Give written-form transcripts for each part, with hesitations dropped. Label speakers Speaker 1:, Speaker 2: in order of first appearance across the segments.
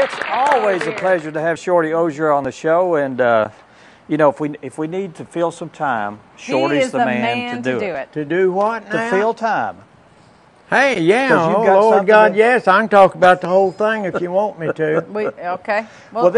Speaker 1: It's always a pleasure to have Shorty Ozier on the show, and you know, if we need to fill some time, Shorty's the man to do it.
Speaker 2: To do what now?
Speaker 1: To fill time.
Speaker 2: Hey, yeah, oh Lord God, yes, I can talk about the whole thing if you want me to.
Speaker 3: Okay.
Speaker 1: Well,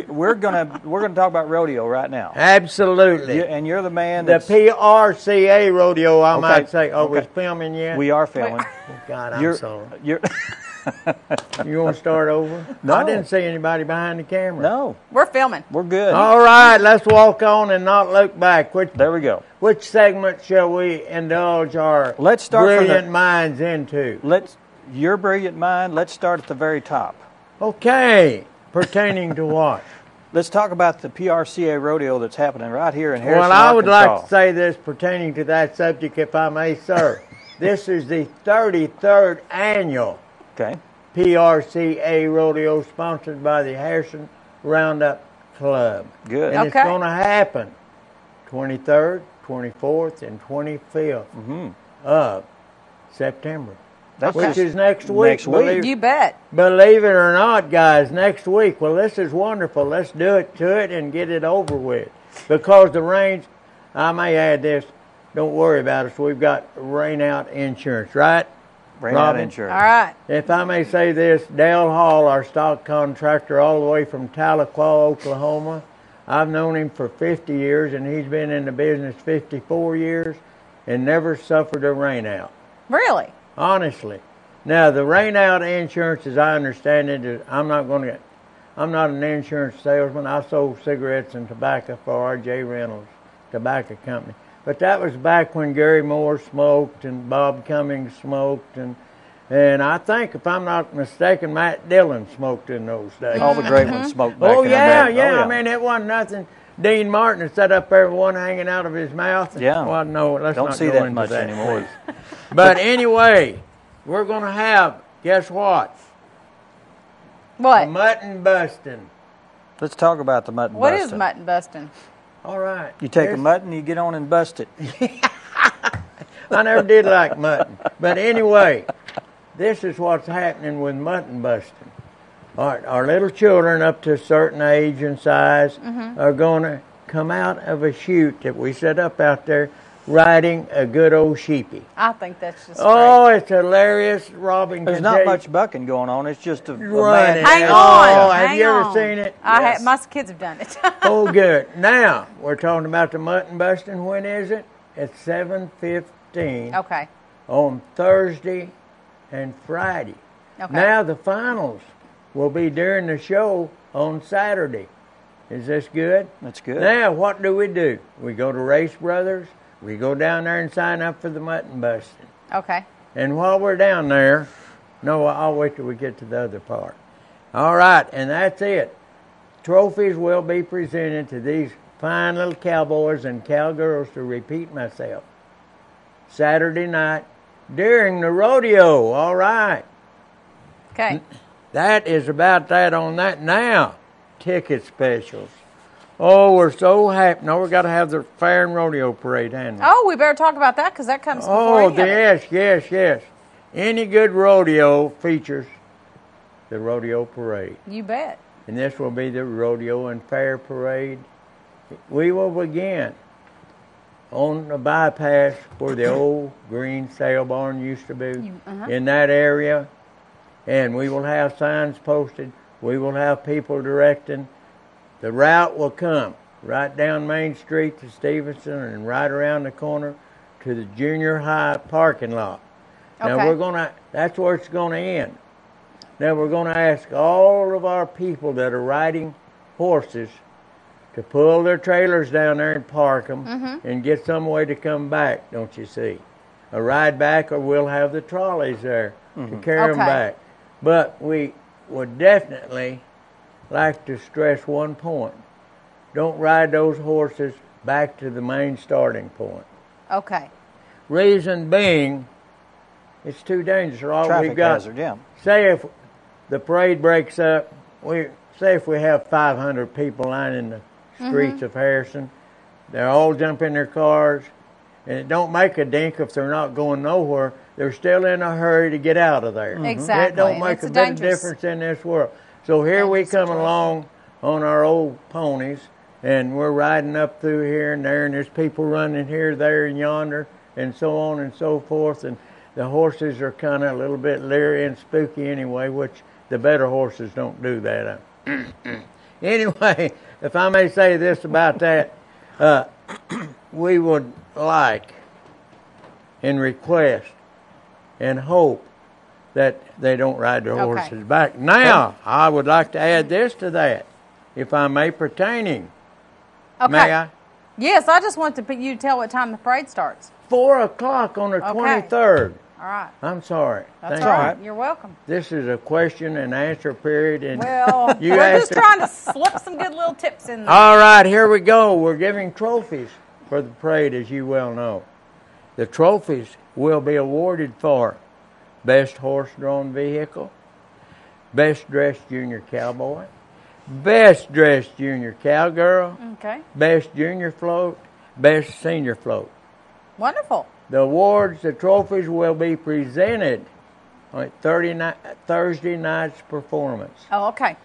Speaker 1: we're gonna talk about rodeo right now.
Speaker 2: Absolutely.
Speaker 1: And you're the man.
Speaker 2: The PRCA rodeo, I might say. Oh, we're filming yet?
Speaker 1: We are filming.
Speaker 2: Oh, God, I'm sorry. You want to start over?
Speaker 1: No.
Speaker 2: I didn't see anybody behind the camera.
Speaker 1: No.
Speaker 3: We're filming.
Speaker 1: We're good.
Speaker 2: All right, let's walk on and not look back.
Speaker 1: There we go.
Speaker 2: Which segment shall we indulge our brilliant minds into?
Speaker 1: Your brilliant mind, let's start at the very top.
Speaker 2: Okay. Pertaining to what?
Speaker 1: Let's talk about the PRCA rodeo that's happening right here in Harrison,
Speaker 2: Well, I would
Speaker 1: Arkansas.
Speaker 2: like to say this pertaining to that subject, if I may, sir. This is the 33rd annual PRCA rodeo sponsored by the Harrison Roundup Club.
Speaker 1: Good.
Speaker 2: And it's going to happen 23rd, 24th, and 25th of September. Which is next week.
Speaker 3: You bet.
Speaker 2: Believe it or not, guys, next week. Well, this is wonderful. Let's do it to it and get it over with. Because the rains, I may add this, don't worry about us. We've got rain-out insurance, right?
Speaker 1: Rain-out insurance.
Speaker 3: All right.
Speaker 2: If I may say this, Dale Hall, our stock contractor all the way from Tahlequah, Oklahoma, I've known him for 50 years, and he's been in the business 54 years and never suffered a rain-out.
Speaker 3: Really?
Speaker 2: Honestly. Now, the rain-out insurance, as I understand it, is I'm not an insurance salesman. I sold cigarettes and tobacco for R.J. Reynolds Tobacco Company. But that was back when Gary Moore smoked and Bob Cummings smoked. And I think, if I'm not mistaken, Matt Dillon smoked in those days.
Speaker 1: All the great ones smoked back in the day.
Speaker 2: Yeah. I mean, it wasn't nothing. Dean Martin had set up there with one hanging out of his mouth.
Speaker 1: Yeah.
Speaker 2: Well, no, let's
Speaker 1: Don't
Speaker 2: not
Speaker 1: see
Speaker 2: go
Speaker 1: that
Speaker 2: into
Speaker 1: much
Speaker 2: that,
Speaker 1: anymore.
Speaker 2: please. But anyway, we're going to have, guess what?
Speaker 3: What?
Speaker 2: Mutton busting.
Speaker 1: Let's talk about the mutton busting.
Speaker 3: What is mutton busting?
Speaker 2: All right.
Speaker 1: You take a mutton, you get on and bust it.
Speaker 2: I never did like mutton. But anyway, this is what's happening with mutton busting. Our little children up to a certain age and size are going to come out of a chute that we set up out there riding a good old sheepy.
Speaker 3: I think that's just
Speaker 2: great. It's hilarious. Robin,
Speaker 1: there's not much bucking going on. It's just a man.
Speaker 3: Hang on.
Speaker 2: Have you ever seen it?
Speaker 3: Yes. My kids have done it.
Speaker 2: Oh, good. Now, we're talking about the mutton busting. When is it? It's 7:15.
Speaker 3: Okay.
Speaker 2: On Thursday and Friday.
Speaker 3: Okay.
Speaker 2: Now, the finals will be during the show on Saturday. Is this good?
Speaker 1: That's good.
Speaker 2: Now, what do? We go to Race Brothers. We go down there and sign up for the mutton busting.
Speaker 3: Okay.
Speaker 2: And while we're down there, no, I'll wait till we get to the other part. All right, and that's it. Trophies will be presented to these fine little cowboys and cowgirls, to repeat myself, Saturday night during the rodeo. All right.
Speaker 3: Okay.
Speaker 2: That is about that on that. Now, ticket specials. Oh, we're so happy. No, we've got to have the fair and rodeo parade, haven't we?
Speaker 3: Oh, we better talk about that because that comes before any of it.
Speaker 2: Yes. Any good rodeo features the rodeo parade.
Speaker 3: You bet.
Speaker 2: And this will be the rodeo and fair parade. We will begin on the bypass where the old green sale barn used to be, in that area. And we will have signs posted. We will have people directing. The route will come right down Main Street to Stevenson and right around the corner to the junior high parking lot.
Speaker 3: Okay.
Speaker 2: Now that's where it's going to end. Now we're going to ask all of our people that are riding horses to pull their trailers down there and park them and get some way to come back, don't you see? A ride back, or we'll have the trolleys there to carry them back. But we would definitely like to stress one point. Don't ride those horses back to the main starting point.
Speaker 3: Okay.
Speaker 2: Reason being, it's too dangerous.
Speaker 1: Traffic hazard, yeah.
Speaker 2: Say if the parade breaks up, say if we have 500 people lining the streets of Harrison, they're all jump in their cars, and it don't make a dink if they're not going nowhere. They're still in a hurry to get out of there.
Speaker 3: Exactly.
Speaker 2: It don't make a bit of difference in this world. So here we come along on our old ponies, and we're riding up through here and there, and there's people running here, there, and yonder, and so on and so forth. And the horses are kind of a little bit leery and spooky anyway, which the better horses don't do that. Anyway, if I may say this about that, we would like and request and hope that they don't ride their horses back. Now, I would like to add this to that, if I may, pertaining.
Speaker 3: Okay.
Speaker 2: May I?
Speaker 3: Yes, I just want you to tell what time the parade starts.
Speaker 2: 4 o'clock on the 23rd.
Speaker 3: All right.
Speaker 2: I'm sorry.
Speaker 3: That's all right. You're welcome.
Speaker 2: This is a question and answer period. And
Speaker 3: well, we're just trying to slip some good little tips in there.
Speaker 2: All right, here we go. We're giving trophies for the parade, as you well know. The trophies will be awarded for Best Horse-Drawn Vehicle, Best Dressed Junior Cowboy, Best Dressed Junior Cowgirl, Best Junior Float, Best Senior Float.
Speaker 3: Wonderful.
Speaker 2: The awards, the trophies will be presented on Thursday night's performance.
Speaker 3: Oh, okay.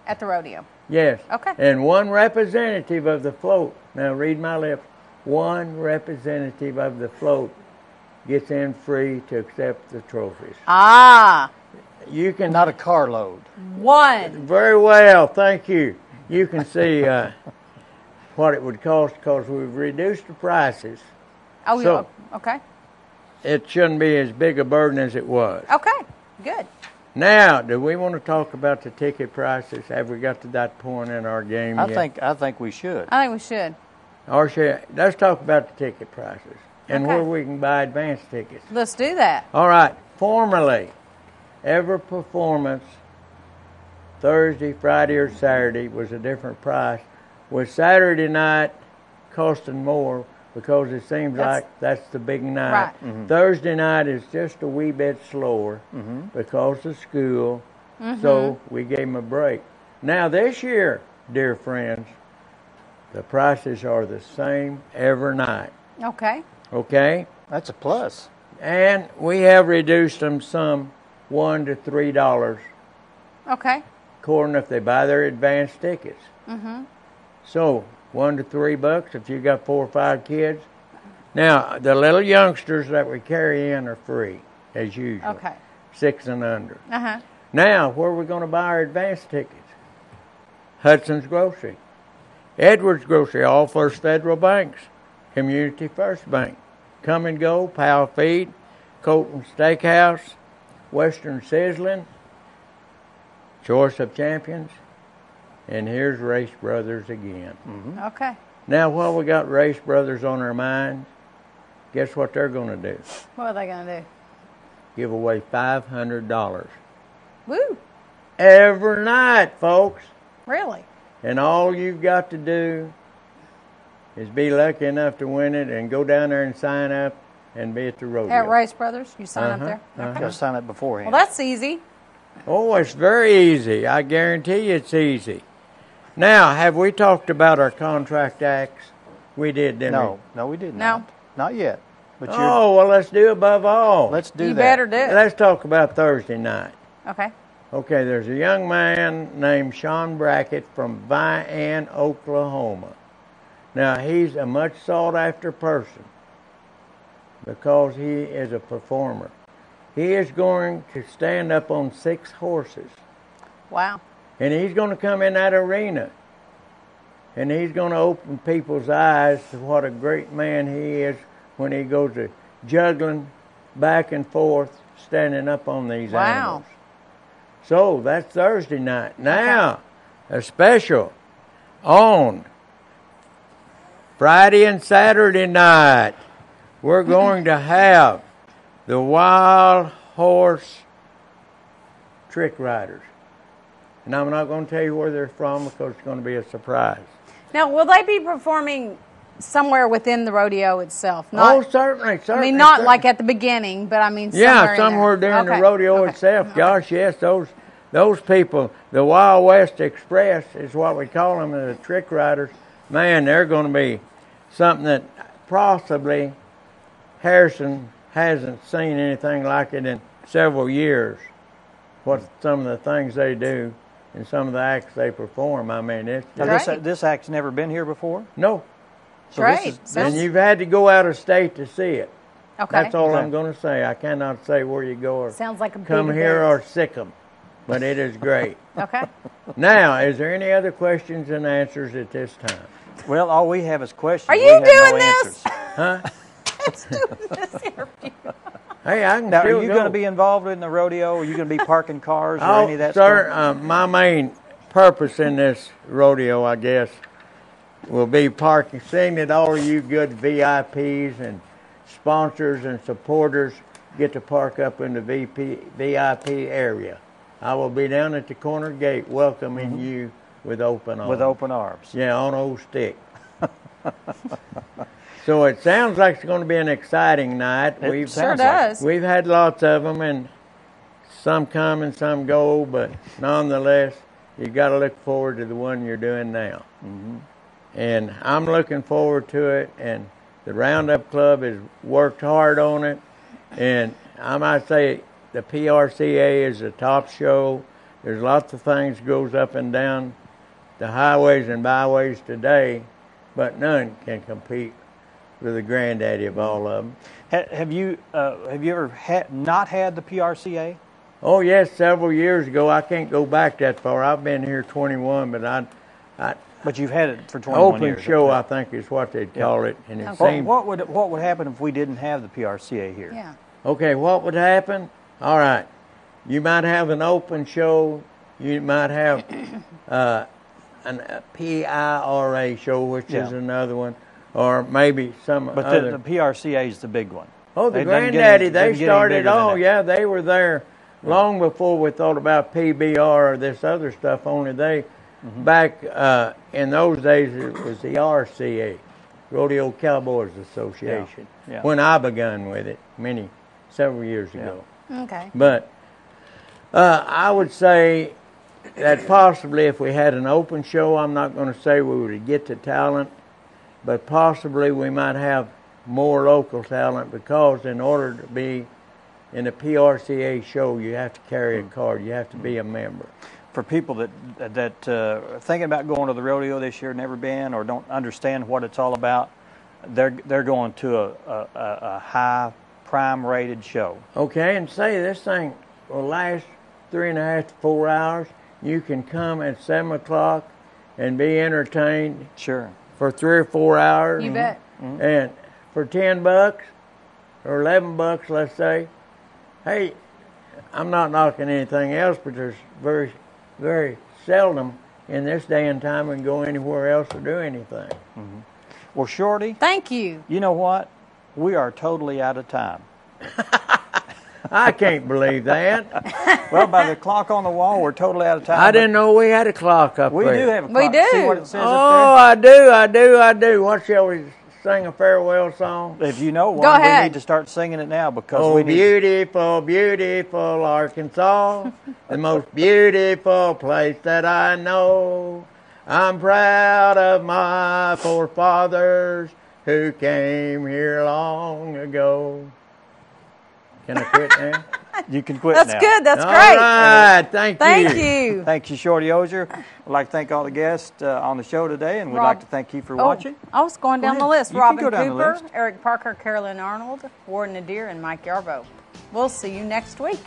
Speaker 3: At the rodeo.
Speaker 2: Yes.
Speaker 3: Okay.
Speaker 2: And one representative of the float, now read my lips, one representative of the float gets in free to accept the trophies.
Speaker 3: Ah.
Speaker 2: You can...
Speaker 1: Not a carload.
Speaker 3: One.
Speaker 2: Very well, thank you. You can see what it would cost because we've reduced the prices.
Speaker 3: Oh, so okay.
Speaker 2: It shouldn't be as big a burden as it was.
Speaker 3: Okay, good.
Speaker 2: Now, do we want to talk about the ticket prices? Have we got to that point in our game yet?
Speaker 1: I think we should.
Speaker 3: I think we should.
Speaker 2: Let's talk about the ticket prices and where we can buy advance tickets.
Speaker 3: Let's do that.
Speaker 2: All right. Formerly, every performance, Thursday, Friday, or Saturday, was a different price, with Saturday night costing more because it seems like that's the big night.
Speaker 3: Right.
Speaker 2: Mm-hmm. Thursday night is just a wee bit slower because of school, so we gave them a break. Now this year, dear friends, the prices are the same every night.
Speaker 3: Okay.
Speaker 2: Okay?
Speaker 1: That's a plus.
Speaker 2: And we have reduced them some $1 to $3.
Speaker 3: Okay.
Speaker 2: According if they buy their advance tickets. So $1 to $3 if you got 4 or 5 kids. Now the little youngsters that we carry in are free as usual.
Speaker 3: Okay.
Speaker 2: 6 and under. Now where are we going to buy our advance tickets? Hudson's Grocery, Edwards Grocery, all First Federal banks, Community First Bank, Come and Go, Powell Feed, Colton Steakhouse, Western Sizzling, Choice of Champions, and here's Race Brothers again.
Speaker 3: Okay.
Speaker 2: Now, while we got Race Brothers on our mind, guess what they're going to do?
Speaker 3: What are they going to do?
Speaker 2: Give away $500.
Speaker 3: Woo!
Speaker 2: Every night, folks.
Speaker 3: Really?
Speaker 2: And all you've got to do is be lucky enough to win it and go down there and sign up and be at the rodeo.
Speaker 3: At Race Brothers? You sign up there?
Speaker 1: You got to sign up beforehand.
Speaker 3: Well, that's easy.
Speaker 2: Oh, it's very easy. I guarantee you it's easy. Now, have we talked about our contract acts? We did, didn't we?
Speaker 1: No, we did
Speaker 3: No.
Speaker 1: not. Not yet. But
Speaker 2: well, let's do above all.
Speaker 1: let's do
Speaker 3: You
Speaker 1: that.
Speaker 3: better do it.
Speaker 2: Let's talk about Thursday night.
Speaker 3: Okay.
Speaker 2: Okay, there's a young man named Sean Brackett from Vian, Oklahoma. Now, he's a much sought-after person because he is a performer. He is going to stand up on 6 horses.
Speaker 3: Wow.
Speaker 2: And he's going to come in that arena. And he's going to open people's eyes to what a great man he is when he goes to juggling back and forth, standing up on these animals. So that's Thursday night. Now, a special on Friday and Saturday night. We're going to have the Wild Horse Trick Riders. And I'm not going to tell you where they're from because it's going to be a surprise.
Speaker 3: Now, will they be performing somewhere within the rodeo itself? Not,
Speaker 2: certainly.
Speaker 3: I mean, not like at the beginning, but I mean
Speaker 2: somewhere during the rodeo itself. Gosh, yes, those people, the Wild West Express is what we call them, the trick riders. Man, they're going to be something that possibly Harrison hasn't seen anything like it in several years. What some of the things they do in some of the acts they perform. I mean, it's
Speaker 1: now this act's never been here before?
Speaker 2: No.
Speaker 1: So
Speaker 3: Great.
Speaker 2: And you've had to go out of state to see it.
Speaker 3: Okay.
Speaker 2: That's all I'm going to say. I cannot say where you go or
Speaker 3: Sounds like a big
Speaker 2: come here
Speaker 3: event.
Speaker 2: or sick 'em, but it is great.
Speaker 3: Okay.
Speaker 2: Now, is there any other questions and answers at this time?
Speaker 1: Well, all we have is questions.
Speaker 3: Are
Speaker 1: We
Speaker 3: you
Speaker 1: have
Speaker 3: doing
Speaker 1: no
Speaker 3: this?
Speaker 1: answers.
Speaker 2: Huh?
Speaker 3: Let's do this interview.
Speaker 2: Hey, I can
Speaker 1: Now,
Speaker 2: still
Speaker 1: are you
Speaker 2: go.
Speaker 1: going to be involved in the rodeo? Are you going to be parking cars or
Speaker 2: Oh,
Speaker 1: any of that
Speaker 2: sir,
Speaker 1: stuff?
Speaker 2: my main purpose in this rodeo, I guess, will be parking, seeing that all of you good VIPs and sponsors and supporters get to park up in the VIP area. I will be down at the corner gate welcoming you with open arms.
Speaker 1: With open arms.
Speaker 2: Yeah, on old stick. So it sounds like it's going to be an exciting night.
Speaker 1: It
Speaker 3: Sure
Speaker 1: sounds like
Speaker 3: does.
Speaker 2: We've had lots of them, and some come and some go, but nonetheless, you've got to look forward to the one you're doing now.
Speaker 1: Mm-hmm.
Speaker 2: And I'm looking forward to it, and the Roundup Club has worked hard on it, and I might say the PRCA is the top show. There's lots of things goes up and down the highways and byways today, but none can compete with the granddaddy of all of them.
Speaker 1: Have you ever not had the PRCA?
Speaker 2: Oh yes, several years ago. I can't go back that far. I've been here 21, but
Speaker 1: But you've had it for 21
Speaker 2: open
Speaker 1: years.
Speaker 2: show, I think is what they'd call it. And it
Speaker 3: Okay.
Speaker 2: seemed,
Speaker 1: What would happen if we didn't have the PRCA here?
Speaker 3: Yeah.
Speaker 2: okay, what would happen? All right, you might have an open show. You might have a PIRA show, which is another one, or maybe some
Speaker 1: But
Speaker 2: other.
Speaker 1: the PRCA is the big one.
Speaker 2: Oh, the
Speaker 1: They doesn't get
Speaker 2: granddaddy,
Speaker 1: any-
Speaker 2: they
Speaker 1: doesn't get any
Speaker 2: started,
Speaker 1: bigger than
Speaker 2: oh
Speaker 1: that.
Speaker 2: yeah, they were there long before we thought about PBR or this other stuff, only they, back in those days, it was the RCA, Rodeo Cowboys Association,
Speaker 1: Yeah.
Speaker 2: when I begun with it, several years ago.
Speaker 3: Okay.
Speaker 2: But I would say that possibly if we had an open show, I'm not going to say we would get the talent, but possibly we might have more local talent, because in order to be in a PRCA show, you have to carry a card. You have to be a member.
Speaker 1: For people that are thinking about going to the rodeo this year, never been, or don't understand what it's all about, they're going to a high prime rated show.
Speaker 2: Okay, and say this thing will last 3.5 to 4 hours. You can come at 7 o'clock and be entertained
Speaker 1: Sure.
Speaker 2: for 3 or 4 hours.
Speaker 3: You bet.
Speaker 2: And for $10 or $11, let's say, hey, I'm not knocking anything else, but there's very, very seldom in this day and time we can go anywhere else or do anything.
Speaker 1: Well, Shorty,
Speaker 3: Thank you.
Speaker 1: you know what? We are totally out of time.
Speaker 2: I can't believe that.
Speaker 1: Well, by the clock on the wall, we're totally out of time.
Speaker 2: I didn't know we had a clock up
Speaker 1: We
Speaker 2: there.
Speaker 1: do have a
Speaker 3: We
Speaker 1: clock.
Speaker 3: do.
Speaker 1: See what it says
Speaker 2: Oh,
Speaker 1: up
Speaker 2: I do. What shall we sing a farewell song?
Speaker 1: there? If you know one,
Speaker 3: Go
Speaker 1: we
Speaker 3: ahead.
Speaker 1: need to start singing it now because
Speaker 2: Oh,
Speaker 1: we need.
Speaker 2: beautiful, beautiful Arkansas, the most beautiful place that I know. I'm proud of my forefathers who came here long ago. Can I quit now?
Speaker 1: You can quit
Speaker 3: That's
Speaker 1: now.
Speaker 3: good. That's
Speaker 2: All
Speaker 3: great.
Speaker 2: right, thank you.
Speaker 3: Thank you.
Speaker 1: Thank you, Shorty Ozier. We'd like to thank all the guests on the show today, and we'd
Speaker 3: Rob-
Speaker 1: like to thank you for watching.
Speaker 3: I was going down
Speaker 1: Go
Speaker 3: the
Speaker 1: ahead.
Speaker 3: list.
Speaker 1: You can
Speaker 3: Robin
Speaker 1: go down the
Speaker 3: Cooper,
Speaker 1: list.
Speaker 3: Eric Parker, Carolyn Arnold, Warden Adair, and Mike Yarbo. We'll see you next week.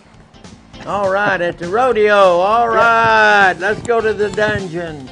Speaker 2: All right, at the rodeo. All right, let's go to the dungeon.